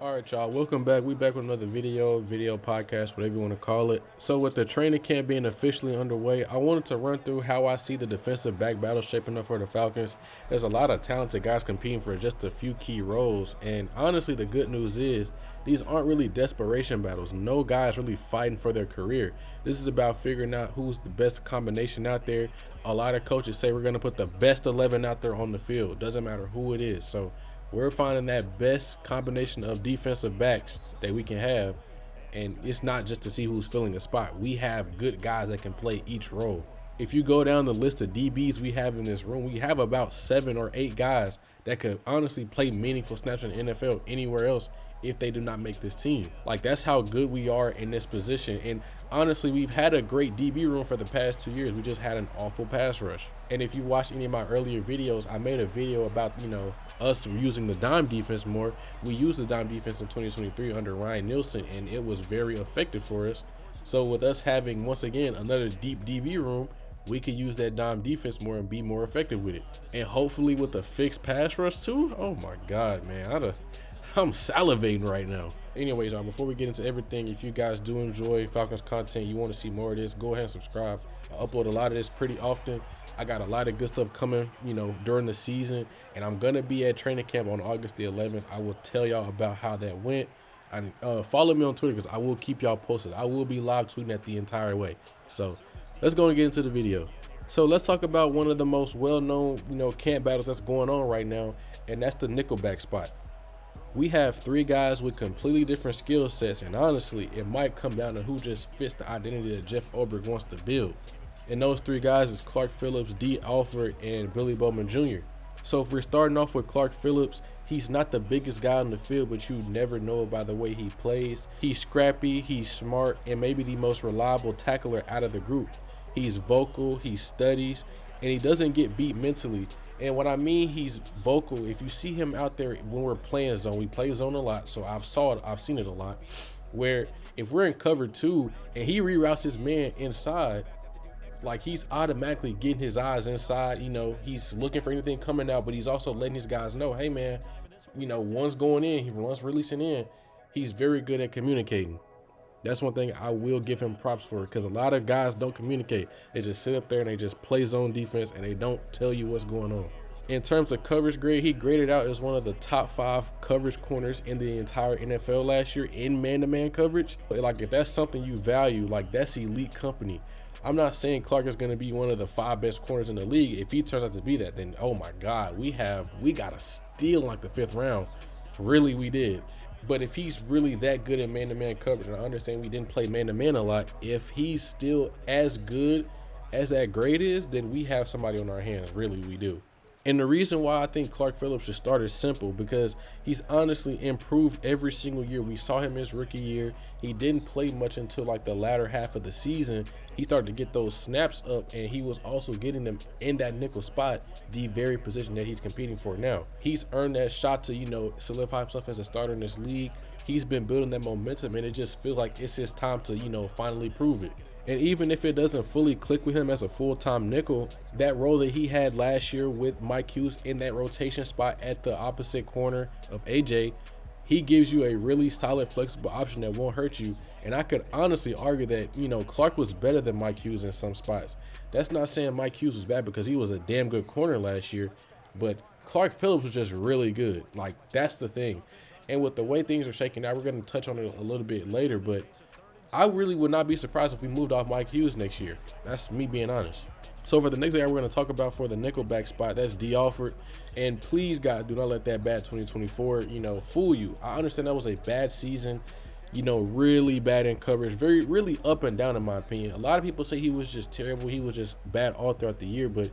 All right, y'all, welcome back. We back with another video podcast, whatever you want to call it. So with the training camp being officially underway, I wanted to run through how I see the defensive back battle shaping up for the Falcons. There's a lot of talented guys competing for just a few key roles, and honestly, the good news is these aren't really desperation battles. No guy's really fighting for their career. This is about figuring out who's the best combination out there. A lot of coaches say we're going to put the best 11 out there on the field. Doesn't matter who it is. So we're finding that best combination of defensive backs that we can have, and it's not just to see who's filling a spot. We have good guys that can play each role. If you go down the list of DBs we have in this room, we have about 7 or 8 guys that could honestly play meaningful snaps in the NFL anywhere else if they do not make this team. Like, that's how good we are in this position. And honestly, we've had a great DB room for the past 2 years. We just had an awful pass rush. And if you watch any of my earlier videos, I made a video about, us using the dime defense more. We used the dime defense in 2023 under Ryan Nielsen, and it was very effective for us. So with us having, once again, another deep DB room, we could use that dime defense more and be more effective with it. And hopefully with a fixed pass rush too. Oh my God, man. I'm salivating right now. Anyways, y'all, before we get into everything, if you guys do enjoy Falcons content, you want to see more of this, go ahead and subscribe. I upload a lot of this pretty often. I got a lot of good stuff coming, during the season, and I'm going to be at training camp on August the 11th. I will tell y'all about how that went. And follow me on Twitter because I will keep y'all posted. I will be live tweeting that the entire way. So let's go and get into the video. So let's talk about one of the most well-known, camp battles that's going on right now, and that's the Nickelback spot. We have 3 guys with completely different skill sets, and honestly, it might come down to who just fits the identity that Jeff Ulbrich wants to build. And those 3 guys is Clark Phillips, Dee Alford, and Billy Bowman Jr. So if we're starting off with Clark Phillips, he's not the biggest guy on the field, but you never know by the way he plays. He's scrappy, he's smart, and maybe the most reliable tackler out of the group. He's vocal, he studies, and he doesn't get beat mentally. And what I mean he's vocal, if you see him out there when we're playing zone, we play zone a lot, so I've seen it a lot, where if we're in cover 2 and he reroutes his man inside, like, he's automatically getting his eyes inside. He's looking for anything coming out, but he's also letting his guys know, hey man, one's going in, one's releasing in. He's very good at communicating. That's one thing I will give him props for, because a lot of guys don't communicate. They just sit up there and they just play zone defense and they don't tell you what's going on. In terms of coverage grade, he graded out as one of the top 5 coverage corners in the entire NFL last year in man-to-man coverage. But like, if that's something you value, like, that's elite company. I'm not saying Clark is going to be one of the 5 best corners in the league. If he turns out to be that, then oh my God, we got a steal in like the 5th round. Really, we did. But if he's really that good at man-to-man coverage, and I understand we didn't play man-to-man a lot, if he's still as good as that grade is, then we have somebody on our hands. Really, we do. And the reason why I think Clark Phillips should start is simple, because he's honestly improved every single year. We saw him his rookie year. He didn't play much until like the latter half of the season. He started to get those snaps up, and he was also getting them in that nickel spot, the very position that he's competing for now. He's earned that shot to, solidify himself as a starter in this league. He's been building that momentum, and it just feels like it's his time to, finally prove it. And even if it doesn't fully click with him as a full-time nickel, that role that he had last year with Mike Hughes in that rotation spot at the opposite corner of AJ, he gives you a really solid, flexible option that won't hurt you. And I could honestly argue that, Clark was better than Mike Hughes in some spots. That's not saying Mike Hughes was bad, because he was a damn good corner last year, but Clark Phillips was just really good. Like, that's the thing. And with the way things are shaking out, we're going to touch on it a little bit later, but I really would not be surprised if we moved off Mike Hughes next year. That's me being honest. So for the next guy we're going to talk about for the Nickelback spot, that's Dee Alford. And please, God, do not let that bad 2024, fool you. I understand that was a bad season, really bad in coverage, really up and down in my opinion. A lot of people say he was just terrible. He was just bad all throughout the year. But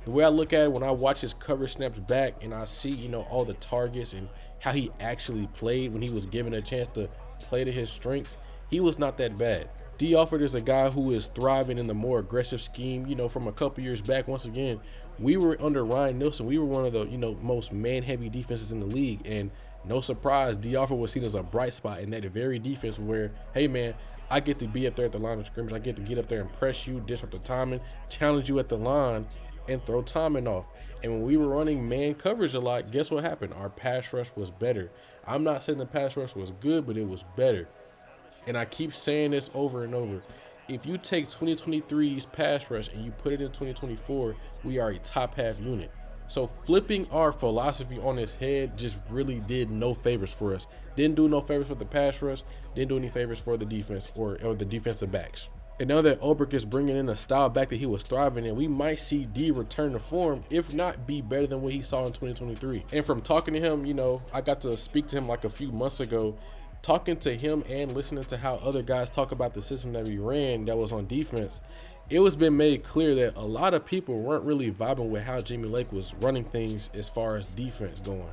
the way I look at it, when I watch his coverage snaps back and I see, all the targets and how he actually played when he was given a chance to play to his strengths, he was not that bad. Dee Alford is a guy who is thriving in the more aggressive scheme, from a couple years back. Once again, we were under Ryan Nielsen. We were one of the, most man-heavy defenses in the league. And no surprise, Dee Alford was seen as a bright spot in that very defense where, hey man, I get to be up there at the line of scrimmage. I get to get up there and press you, disrupt the timing, challenge you at the line, and throw timing off. And when we were running man coverage a lot, guess what happened? Our pass rush was better. I'm not saying the pass rush was good, but it was better. And I keep saying this over and over. If you take 2023's pass rush and you put it in 2024, we are a top half unit. So flipping our philosophy on its head just really did no favors for us. Didn't do no favors for the pass rush. Didn't do any favors for the defense or the defensive backs. And now that Ulbrich is bringing in a style back that he was thriving in, we might see D return to form, if not be better than what he saw in 2023. And from talking to him, I got to speak to him like a few months ago. Talking to him and listening to how other guys talk about the system that we ran that was on defense, it was been made clear that a lot of people weren't really vibing with how Jimmy Lake was running things as far as defense going.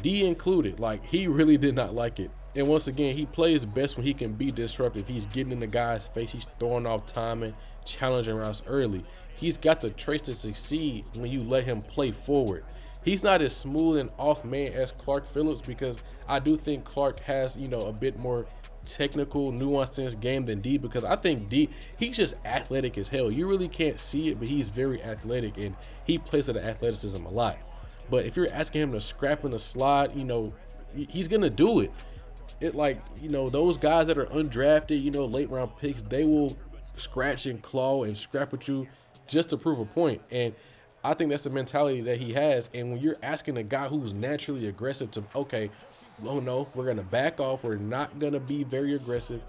D included, he really did not like it. And once again, he plays best when he can be disruptive. He's getting in the guy's face. He's throwing off timing, challenging routes early. He's got the traits to succeed when you let him play forward. He's not as smooth and off man as Clark Phillips, because I do think Clark has, a bit more technical, nuanced in his game than D, because I think D, he's just athletic as hell. You really can't see it, but he's very athletic and he plays to the athleticism a lot. But if you're asking him to scrap in the slide, he's going to do it. Those guys that are undrafted, late round picks, they will scratch and claw and scrap with you just to prove a point. And I think that's the mentality that he has. And when you're asking a guy who's naturally aggressive to, okay, oh no, we're going to back off. We're not going to be very aggressive.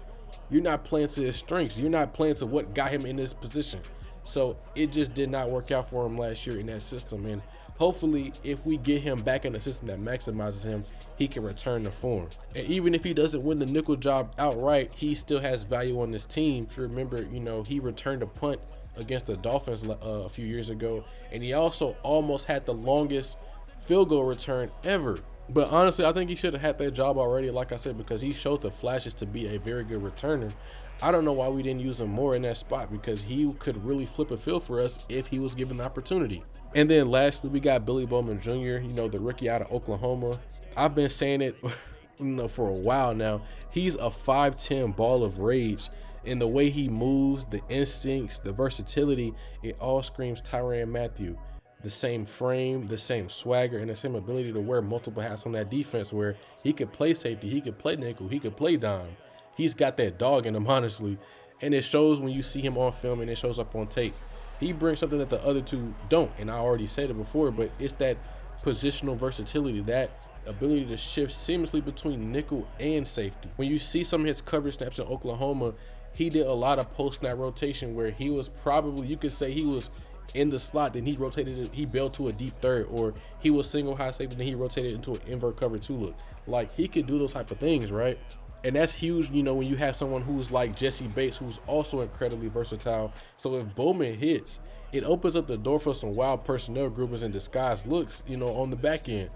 You're not playing to his strengths. You're not playing to what got him in this position. So it just did not work out for him last year in that system. And hopefully, if we get him back in a system that maximizes him, he can return to form. And even if he doesn't win the nickel job outright, he still has value on this team. If you remember, he returned a punt against the Dolphins a few years ago, and he also almost had the longest field goal return ever. But honestly, I think he should have had that job already, like I said, because he showed the flashes to be a very good returner. I don't know why we didn't use him more in that spot, because he could really flip a field for us if he was given the opportunity. And then lastly, we got Billy Bowman Jr., the rookie out of Oklahoma. I've been saying it for a while now. He's a 5'10" ball of rage. And the way he moves, the instincts, the versatility, it all screams Tyrann Mathieu. The same frame, the same swagger, and the same ability to wear multiple hats on that defense, where he could play safety, he could play nickel, he could play dime. He's got that dog in him, honestly. And it shows when you see him on film and it shows up on tape. He brings something that the other two don't. And I already said it before, but it's that positional versatility, that ability to shift seamlessly between nickel and safety. When you see some of his coverage snaps in Oklahoma, he did a lot of post-snap rotation where he was probably, you could say he was in the slot, then he rotated it, he bailed to a deep third, or he was single high safety, then he rotated into an invert cover 2 look. He could do those type of things, right? And that's huge, when you have someone who's like Jesse Bates, who's also incredibly versatile. So if Bowman hits, it opens up the door for some wild personnel groupings and disguised looks, on the back end.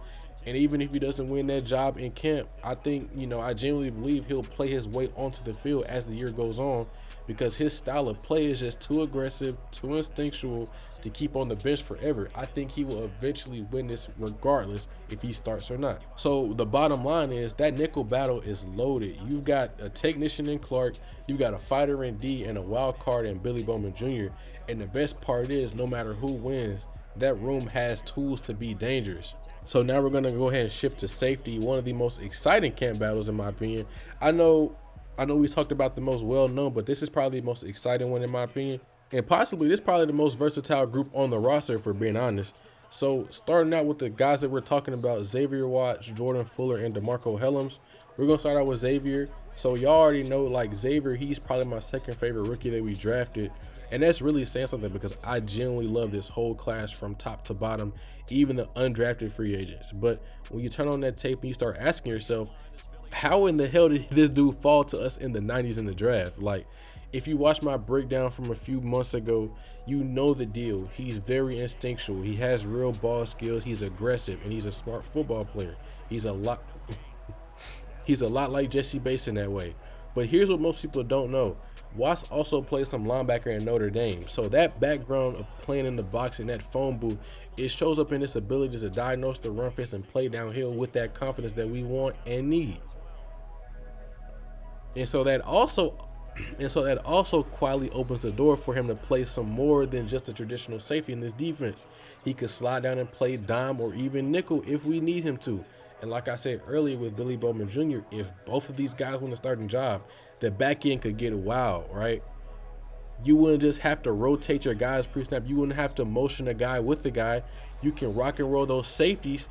And even if he doesn't win that job in camp, I think, I genuinely believe he'll play his way onto the field as the year goes on, because his style of play is just too aggressive, too instinctual to keep on the bench forever. I think he will eventually win this regardless if he starts or not. So the bottom line is that nickel battle is loaded. You've got a technician in Clark, you've got a fighter in D, and a wild card in Billy Bowman Jr. And the best part is, no matter who wins, that room has tools to be dangerous. So now we're going to go ahead and shift to safety, one of the most exciting camp battles in my opinion. I know we talked about the most well-known, but this is probably the most exciting one in my opinion. And possibly this is probably the most versatile group on the roster, if we're being honest. So starting out with the guys that we're talking about, Xavier Watts, Jordan Fuller, and Marcco Hellams. We're going to start out with Xavier. So y'all already know, Xavier, he's probably my second favorite rookie that we drafted. And that's really saying something, because I genuinely love this whole class from top to bottom, even the undrafted free agents. But when you turn on that tape and you start asking yourself, how in the hell did this dude fall to us in the 90s in the draft? If you watch my breakdown from a few months ago, you know the deal. He's very instinctual. He has real ball skills. He's aggressive, and he's a smart football player. He's a lot like Jesse Bates in that way. But here's what most people don't know. Watts also played some linebacker in Notre Dame. So that background of playing in the box in that phone booth, it shows up in his ability to diagnose the run fits and play downhill with that confidence that we want and need. And so that also And so that also quietly opens the door for him to play some more than just a traditional safety in this defense. He could slide down and play dime or even nickel if we need him to. And like I said earlier with Billy Bowman Jr., if both of these guys win the starting job, the back end could get wild, right? You wouldn't just have to rotate your guys pre-snap. You wouldn't have to motion a guy with the guy. You can rock and roll those safeties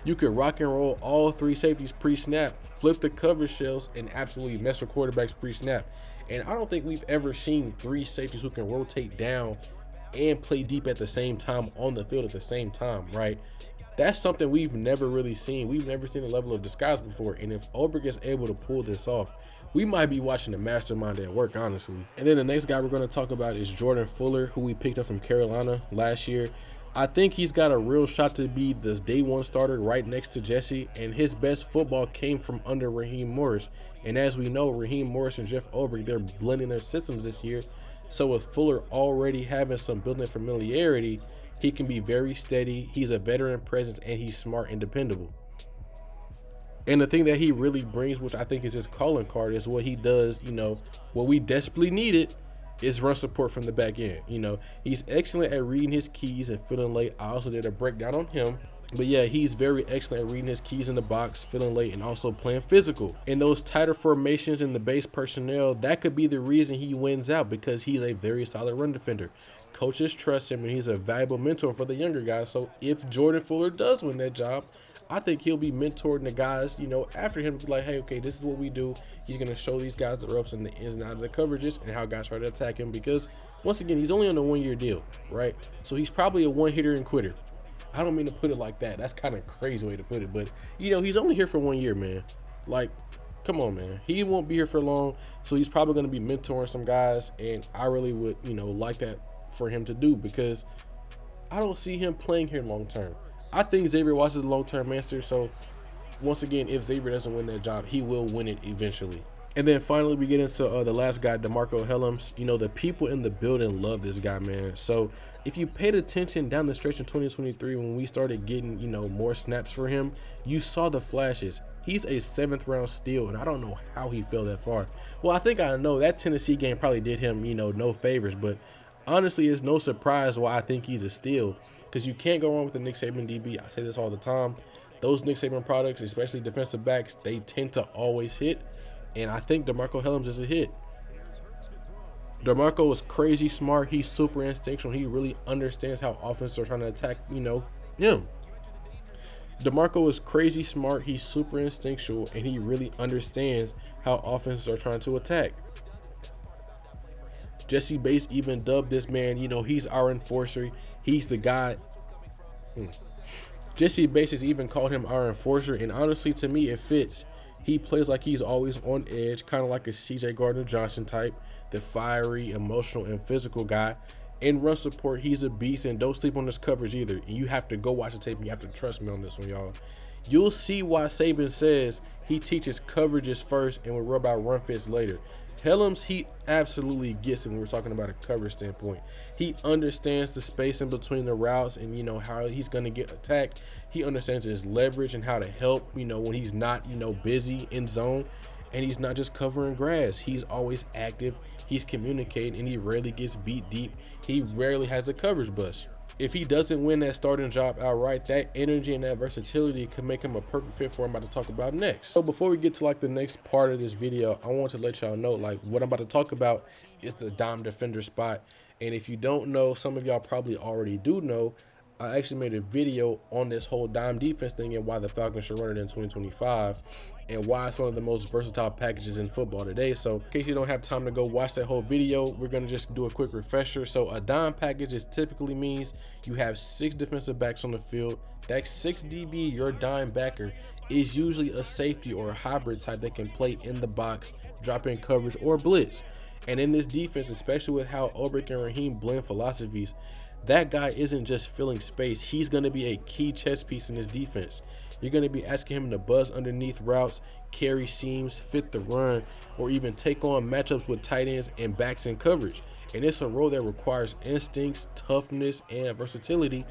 you can rock and roll all three safeties pre-snap, flip the coverage shells, and absolutely mess with quarterbacks pre-snap. And I don't think we've ever seen three safeties who can rotate down and play deep at the same time on the field at the same time, right? That's something we've never really seen. We've never seen the level of disguise before. And if Ulbrich is able to pull this off, we might be watching the mastermind at work, honestly. And then the next guy we're going to talk about is Jordan Fuller, who we picked up from Carolina last year. I think he's got a real shot to be the day one starter right next to Jesse, and his best football came from under Raheem Morris. And as we know, Raheem Morris and Jeff Ulbrich, they're blending their systems this year. So with Fuller already having some building familiarity, he can be very steady. He's a veteran presence, and he's smart and dependable. And the thing that he really brings, which I think is his calling card, is what he does, what we desperately needed is run support from the back end. He's excellent at reading his keys and filling late. I also did a breakdown on him. But yeah, he's very excellent at reading his keys in the box, filling late, and also playing physical. In those tighter formations in the base personnel, that could be the reason he wins out, because he's a very solid run defender. Coaches trust him, and he's a valuable mentor for the younger guys. So if Jordan Fuller does win that job, I think he'll be mentoring the guys, after him, like, hey, okay, this is what we do. He's going to show these guys the ropes and the ins and outs of the coverages and how guys try to attack him, because, once again, he's only on a one-year deal, right? So he's probably a one-hitter and quitter. I don't mean to put it like that. That's kind of a crazy way to put it, but, he's only here for 1 year, man. Like, come on, man. He won't be here for long, so he's probably going to be mentoring some guys, and I really would, like that for him to do, because I don't see him playing here long-term. I think Xavier Watts is a long-term answer. So once again, if Xavier doesn't win that job, he will win it eventually. And then finally, we get into the last guy, Marcco Hellams. The people in the building love this guy, man. So if you paid attention down the stretch in 2023, when we started getting, more snaps for him, you saw the flashes. He's a 7th round steal, and I don't know how he fell that far. Well, I think I know that Tennessee game probably did him, no favors, but honestly, it's no surprise why I think he's a steal, because you can't go wrong with the Nick Saban DB. I say this all the time. Those Nick Saban products, especially defensive backs, they tend to always hit, and I think Marcco Hellams is a hit. Marcco is crazy smart. He's super instinctual. He really understands how offenses are trying to attack, him. Marcco is crazy smart. He's super instinctual, and he really understands how offenses are trying to attack. Jesse Bates even dubbed this man, he's our enforcer. He's the guy. Jesse Bates has even called him our enforcer, and honestly, to me, it fits. He plays like he's always on edge, kind of like a CJ Gardner-Johnson type, the fiery, emotional, and physical guy. In run support, he's a beast, and don't sleep on his coverage either. And you have to go watch the tape, and you have to trust me on this one, y'all. You'll see why Saban says he teaches coverages first and will rub out run fits later. Hellams, he absolutely gets it when we're talking about a coverage standpoint. He understands the space in between the routes and, how he's going to get attacked. He understands his leverage and how to help, when he's not, busy in zone. And he's not just covering grass. He's always active. He's communicating, and he rarely gets beat deep. He rarely has the coverage bust. If he doesn't win that starting job outright, that energy and that versatility could make him a perfect fit for what I'm about to talk about next. So before we get to the next part of this video, I want to let y'all know what I'm about to talk about is the dime defender spot. And if you don't know, some of y'all probably already do know, I actually made a video on this whole dime defense thing and why the Falcons should run it in 2025 and why it's one of the most versatile packages in football today. So in case you don't have time to go watch that whole video, we're going to just do a quick refresher. So a dime package typically means you have 6 defensive backs on the field. That 6 DB, your dime backer, is usually a safety or a hybrid type that can play in the box, drop in coverage, or blitz. And in this defense, especially with how Ulbrich and Raheem blend philosophies, that guy isn't just filling space. He's going to be a key chess piece in this defense. You're going to be asking him to buzz underneath routes, carry seams, fit the run, or even take on matchups with tight ends and backs in coverage. And it's a role that requires instincts, toughness, and versatility.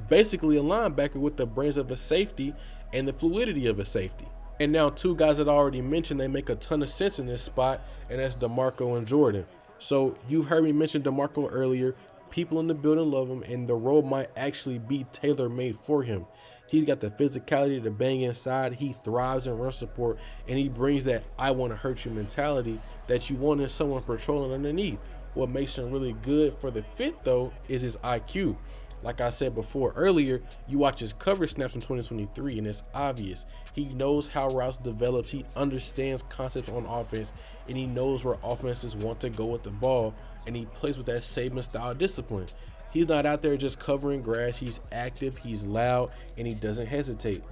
Basically a linebacker with the brains of a safety and the fluidity of a safety. And now two guys that I already mentioned, they make a ton of sense in this spot, and that's DeMarco and Jordan. So you've heard me mention DeMarco earlier. People in the building love him, and the role might actually be tailor-made for him. He's got the physicality to bang inside. He thrives in run support, and he brings that I want to hurt you mentality that you want in someone patrolling underneath. What makes him really good for the fit, though, is his IQ. Like I said before earlier, you watch his coverage snaps in 2023, and it's obvious. He knows how routes develops. He understands concepts on offense, and he knows where offenses want to go with the ball, and he plays with that Saban style discipline. He's not out there just covering grass. He's active, he's loud, and he doesn't hesitate.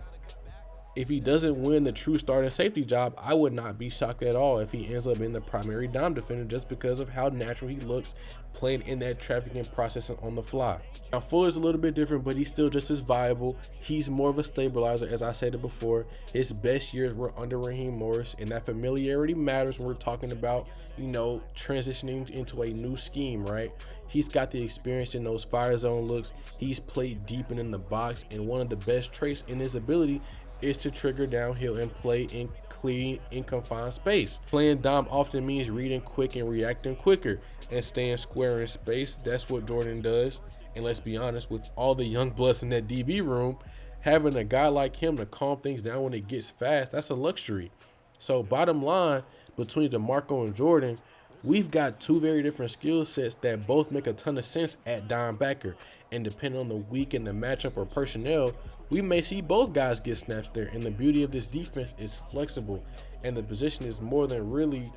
If he doesn't win the true starting safety job, I would not be shocked at all if he ends up being the primary dime defender just because of how natural he looks playing in that trafficking processing on the fly. Now, Fuller's a little bit different, but he's still just as viable. He's more of a stabilizer, as I said it before. His best years were under Raheem Morris, and that familiarity matters when we're talking about, transitioning into a new scheme, right? He's got the experience in those fire zone looks. He's played deep and in the box, and one of the best traits in his ability is to trigger downhill and play in clean, in confined space. Playing dime often means reading quick and reacting quicker and staying square in space. That's what Jordan does. And let's be honest, with all the young bloods in that DB room, having a guy like him to calm things down when it gets fast, that's a luxury. So bottom line, between DeMarco and Jordan, we've got two very different skill sets that both make a ton of sense at dime backer. And depending on the week and the matchup or personnel, we may see both guys get snaps there. And the beauty of this defense is flexible, and the position is more than really,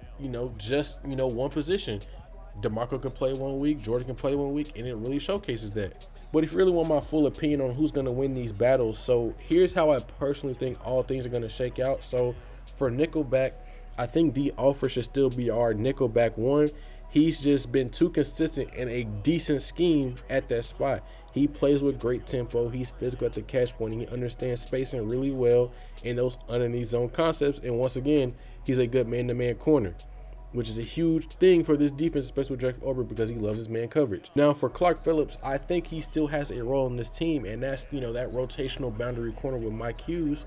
just one position. DeMarco can play 1 week, Jordan can play 1 week, and it really showcases that. But if you really want my full opinion on who's going to win these battles, so here's how I personally think all things are going to shake out. So for Nickelback, I think Dee Alford should still be our Nickelback one. He's just been too consistent in a decent scheme at that spot. He plays with great tempo. He's physical at the catch point. He understands spacing really well in those underneath zone concepts. And once again, he's a good man-to-man corner, which is a huge thing for this defense, especially with Jeff Ulbrich, because he loves his man coverage. Now for Clark Phillips, I think he still has a role in this team, and that's, that rotational boundary corner with Mike Hughes.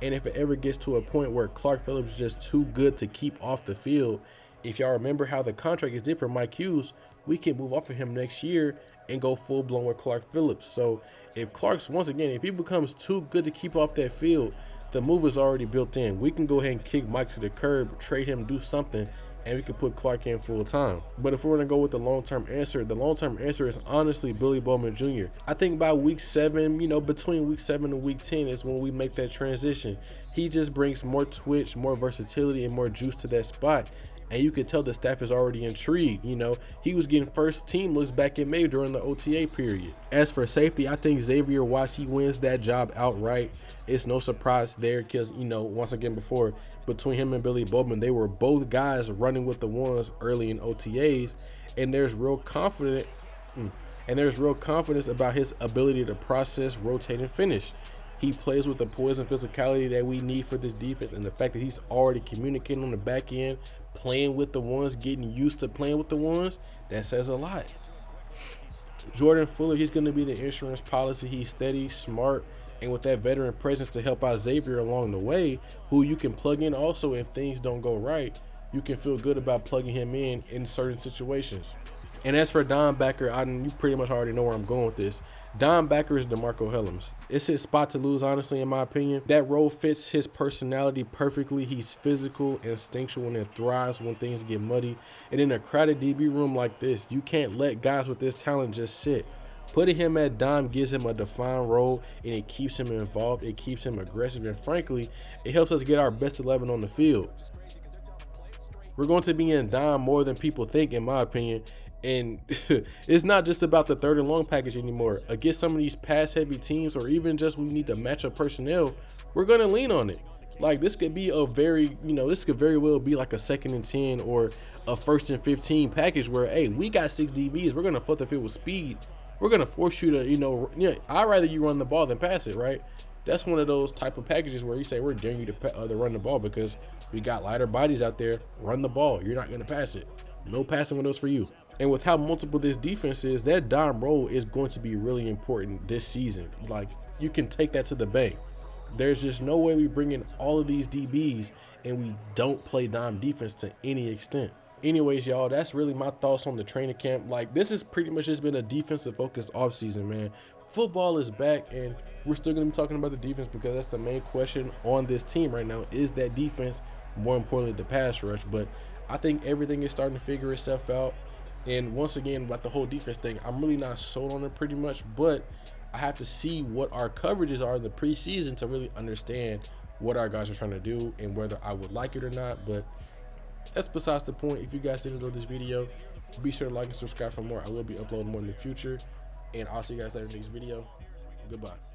And if it ever gets to a point where Clark Phillips is just too good to keep off the field, if y'all remember how the contract is different, Mike Hughes, we can move off of him next year and go full blown with Clark Phillips. So if Clark's, once again, if he becomes too good to keep off that field, the move is already built in. We can go ahead and kick Mike to the curb, trade him, do something, and we could put Clark in full time. But if we're going to go with the long-term answer, the long-term answer is honestly Billy Bowman Jr. I think by week 7, between week 7 and week 10 is when we make that transition. He just brings more twitch, more versatility, and more juice to that spot. And you can tell the staff is already intrigued. He was getting first team looks back in May during the OTA period. As for safety, I think Xavier Watts, he wins that job outright. It's no surprise there because, once again before, between him and Billy Bowman, they were both guys running with the ones early in OTAs. And there's real confidence about his ability to process, rotate, and finish. He plays with the poise and physicality that we need for this defense, and the fact that he's already communicating on the back end, playing with the ones, getting used to playing with the ones, that says a lot. Jordan Fuller, he's going to be the insurance policy. He's steady, smart, and with that veteran presence to help out Xavier along the way, who you can plug in also if things don't go right. You can feel good about plugging him in certain situations. And as for dime backer, you pretty much already know where I'm going with this. Dime backer is Marcco Hellams. It's his spot to lose, honestly, in my opinion. That role fits his personality perfectly. He's physical, instinctual, and it thrives when things get muddy. And in a crowded DB room like this, you can't let guys with this talent just sit. Putting him at dime gives him a defined role, and it keeps him involved. It keeps him aggressive, and frankly, it helps us get our best 11 on the field. We're going to be in dime more than people think, in my opinion. And it's not just about the third and long package anymore. Against some of these pass-heavy teams, or even just we need to match up personnel, we're going to lean on it. Like, this could be this could very well be like a 2nd and 10 or a 1st and 15 package where, hey, we got 6 DBs. We're going to flood the field with speed. We're going to force you to, I'd rather you run the ball than pass it, right? That's one of those type of packages where you say we're daring you to run the ball because we got lighter bodies out there. Run the ball. You're not going to pass it. No passing windows for you. And with how multiple this defense is, that dime role is going to be really important this season. Like, you can take that to the bank. There's just no way we bring in all of these DBs and we don't play dime defense to any extent. Anyways, y'all, that's really my thoughts on the training camp. Like, this has pretty much just been a defensive focused offseason, man. Football is back, and we're still going to be talking about the defense because that's the main question on this team right now. Is that defense, more importantly, the pass rush? But I think everything is starting to figure itself out. And once again, about the whole defense thing, I'm really not sold on it pretty much, but I have to see what our coverages are in the preseason to really understand what our guys are trying to do and whether I would like it or not. But that's besides the point. If you guys did enjoy this video, be sure to like and subscribe for more. I will be uploading more in the future. And I'll see you guys later in the next video. Goodbye.